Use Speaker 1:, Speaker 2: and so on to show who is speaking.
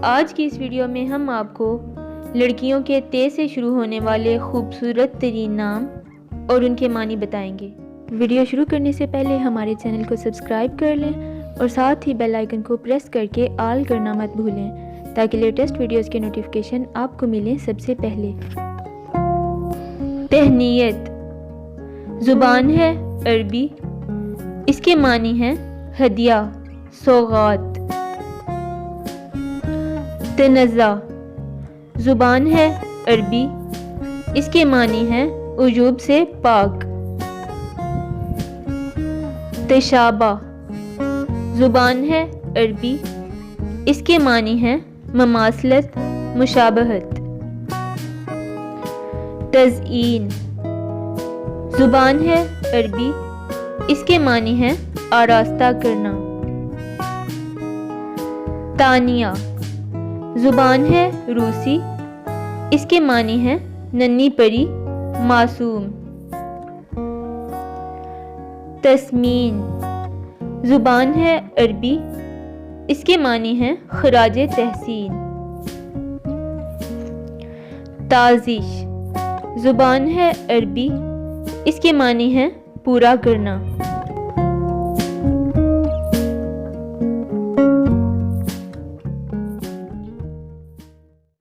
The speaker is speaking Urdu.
Speaker 1: آج کی اس ویڈیو میں ہم آپ کو لڑکیوں کے تے سے شروع ہونے والے خوبصورت ترین نام اور ان کے معنی بتائیں گے۔ ویڈیو شروع کرنے سے پہلے ہمارے چینل کو سبسکرائب کر لیں اور ساتھ ہی بیل آئیکن کو پریس کر کے آل کرنا مت بھولیں تاکہ لیٹسٹ ویڈیوز کے نوٹیفیکیشن آپ کو ملیں سب سے پہلے۔ تہنیت زبان ہے عربی، اس کے معنی ہیں ہدیہ، سوغات۔ تنزہ زبان ہے عربی، اس کے معنی ہیں عیوب سے پاک۔ تشابہ زبان ہے عربی، اس کے معنی ہیں مماثلت، مشابہت۔ تزئین زبان ہے عربی، اس کے معنی ہیں آراستہ کرنا۔ تانیہ زبان ہے روسی، اس کے معنی ہیں ننھی پری، معصوم۔ تسمین زبان ہے عربی، اس کے معنی ہیں خراج تحسین۔ تازش زبان ہے عربی، اس کے معنی ہیں پورا کرنا۔